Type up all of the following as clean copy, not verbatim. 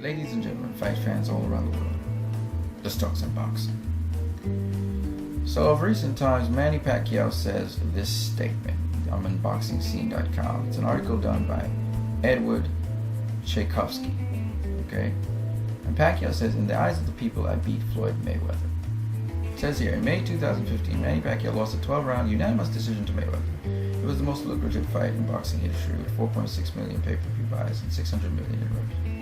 Ladies and gentlemen, fight fans all around the world, let's talk some boxing. So of recent times, Manny Pacquiao says this statement. I'm on BoxingScene.com. It's an article done by Edward Tchaikovsky. Okay? And Pacquiao says, in the eyes of the people, I beat Floyd Mayweather. It says here, in May 2015, Manny Pacquiao lost a 12-round unanimous decision to Mayweather. It was the most lucrative fight in boxing history, with 4.6 million pay-per-view buys and 600 million in revenue.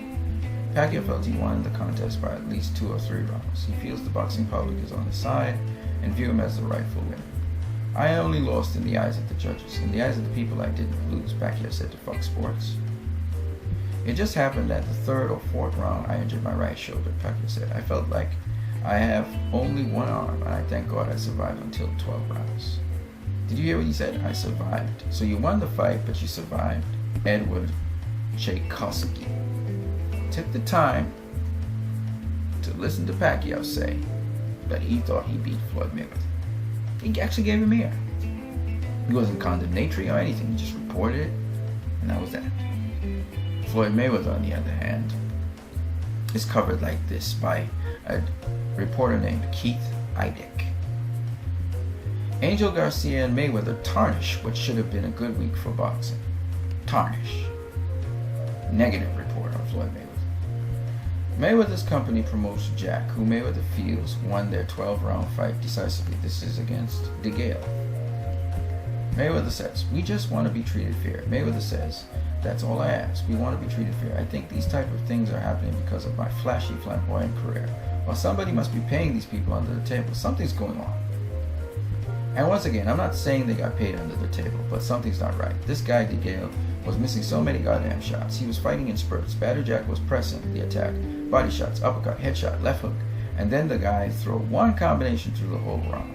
Pacquiao felt he won the contest by at least 2 or 3 rounds. He feels the boxing public is on his side and view him as the rightful winner. I only lost in the eyes of the judges. In the eyes of the people, I didn't lose, Pacquiao said to Fox Sports. It just happened that the 3rd or 4th round, I injured my right shoulder, Pacquiao said. I felt like I have only one arm, and I thank God I survived until 12 rounds. Did you hear what he said? I survived. So you won the fight, but you survived. Edward Tchaikovsky took the time to listen to Pacquiao say that he thought he beat Floyd Mayweather. He actually gave him air. He wasn't condemnatory or anything. He just reported it, and that was that. Floyd Mayweather, on the other hand, is covered like this by a reporter named Keith Idec. Angel Garcia and Mayweather tarnish what should have been a good week for boxing. Tarnish. Negative report on Floyd Mayweather. Mayweather's company promotes Jack, who Mayweather feels won their 12-round fight decisively. This is against DeGale. Mayweather says, we just want to be treated fair. Mayweather says, that's all I ask. We want to be treated fair. I think these type of things are happening because of my flashy, flamboyant career. Well, somebody must be paying these people under the table. Something's going on. And once again, I'm not saying they got paid under the table, but something's not right. This guy, DeGale, was missing so many goddamn shots. He was fighting in spurts. Badger Jack was pressing the attack. Body shots, uppercut, headshot, left hook. And then the guy threw one combination through the whole round.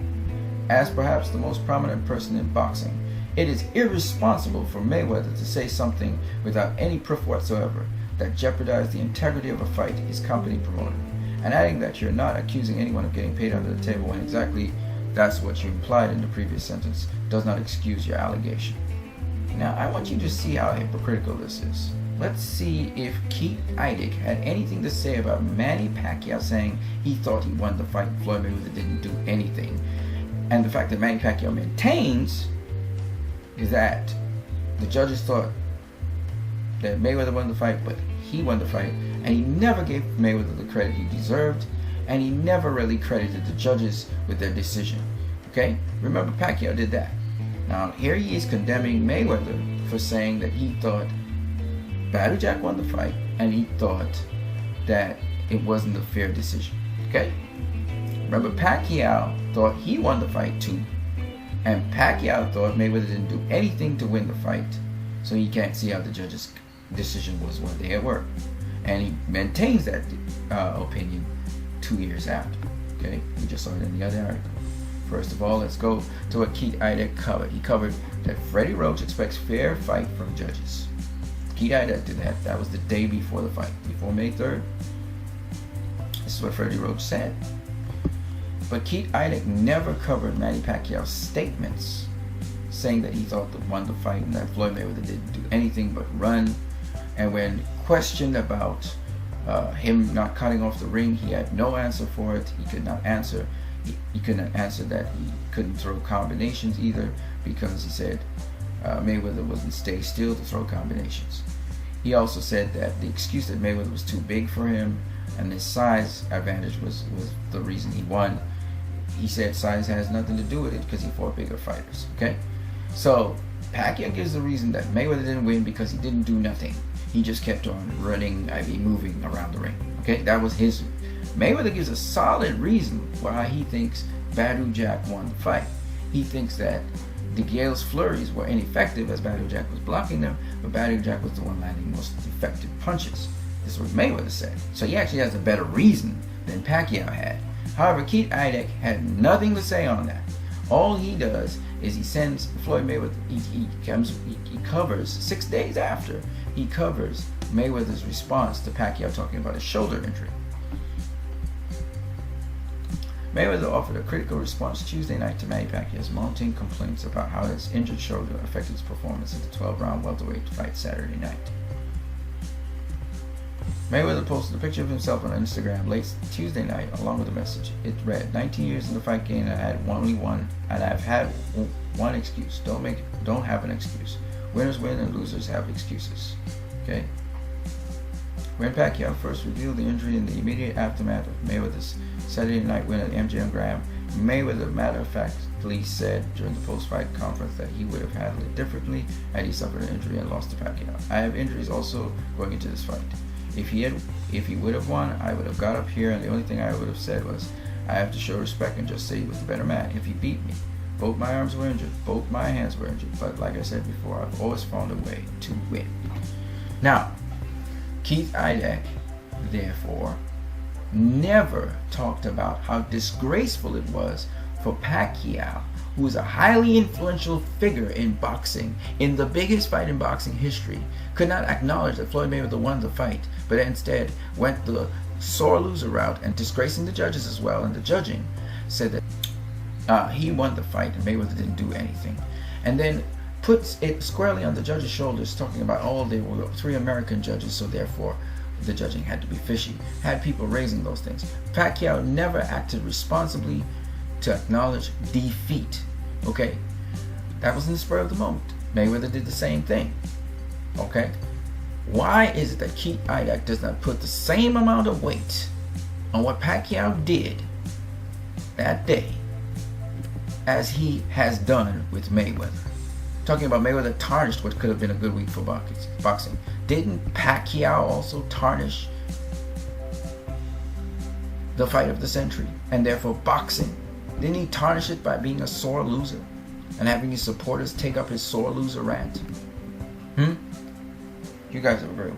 As perhaps the most prominent person in boxing, it is irresponsible for Mayweather to say something without any proof whatsoever that jeopardized the integrity of a fight his company promoted. And adding that you're not accusing anyone of getting paid under the table when exactly that's what you implied in the previous sentence does not excuse your allegation. Now, I want you to see how hypocritical this is. Let's see if Keith Idec had anything to say about Manny Pacquiao saying he thought he won the fight, Floyd Mayweather didn't do anything. And the fact that Manny Pacquiao maintains is that the judges thought that Mayweather won the fight, but he won the fight, and he never gave Mayweather the credit he deserved, and he never really credited the judges with their decision. Okay? Remember, Pacquiao did that. Now, here he is condemning Mayweather for saying that he thought Badger Jack won the fight, and he thought that it wasn't a fair decision. Okay? Remember, Pacquiao thought he won the fight too, and Pacquiao thought Mayweather didn't do anything to win the fight, so he can't see how the judge's decision was when they were. And he maintains that opinion 2 years after. Okay? We just saw it in the other article. First of all, let's go to what Keith Idec covered. He covered that Freddie Roach expects fair fight from judges. Keith Idec did that. That was the day before the fight, before May 3rd. This is what Freddie Roach said. But Keith Idec never covered Manny Pacquiao's statements saying that he thought that won the fight and that Floyd Mayweather didn't do anything but run. And when questioned about him not cutting off the ring, he had no answer for it. He could not answer. He couldn't answer that he couldn't throw combinations either, because he said Mayweather wouldn't stay still to throw combinations. He also said that the excuse that Mayweather was too big for him and his size advantage was the reason he won. He said size has nothing to do with it because he fought bigger fighters. Okay? So Pacquiao gives the reason that Mayweather didn't win because he didn't do nothing. He just kept on running, moving around the ring. Okay? That was his. Mayweather gives a solid reason why he thinks Badger Jack won the fight. He thinks that DeGale's flurries were ineffective as Badger Jack was blocking them, but Badger Jack was the one landing most effective punches. This is what Mayweather said. So he actually has a better reason than Pacquiao had. However, Keith Idec had nothing to say on that. All he does is he sends Floyd Mayweather, he covers 6 days after, he covers Mayweather's response to Pacquiao talking about his shoulder injury. Mayweather offered a critical response Tuesday night to Manny Pacquiao's mounting complaints about how his injured shoulder affected his performance in the 12-round welterweight fight Saturday night. Mayweather posted a picture of himself on Instagram late Tuesday night along with a message. It read, 19 years in the fight game and I had only one, and I've had one excuse. Don't have an excuse. Winners win and losers have excuses. Okay? When Pacquiao first revealed the injury in the immediate aftermath of Mayweather's Saturday night win at MGM Grand, Mayweather matter-of-factly said during the post-fight conference that he would have handled it differently had he suffered an injury and lost to Pacquiao. I have injuries also going into this fight. If he would have won, I would have got up here and the only thing I would have said was, I have to show respect and just say he was the better man. If he beat me, both my arms were injured, both my hands were injured, but like I said before, I've always found a way to win. Now, Keith Idec, therefore, never talked about how disgraceful it was for Pacquiao, who is a highly influential figure in boxing, in the biggest fight in boxing history, could not acknowledge that Floyd Mayweather won the fight, but instead went the sore loser route and disgracing the judges as well, and the judging said that he won the fight and Mayweather didn't do anything. And then puts it squarely on the judges' shoulders, talking about, oh, there were 3 American judges, so therefore the judging had to be fishy. Had people raising those things. Pacquiao never acted responsibly to acknowledge defeat. Okay? That was in the spur of the moment. Mayweather did the same thing. Okay? Why is it that Keith Idec does not put the same amount of weight on what Pacquiao did that day as he has done with Mayweather? Talking about Mayweather tarnished what could have been a good week for boxing. Didn't Pacquiao also tarnish the fight of the century and therefore boxing? Didn't he tarnish it by being a sore loser and having his supporters take up his sore loser rant? You guys are real.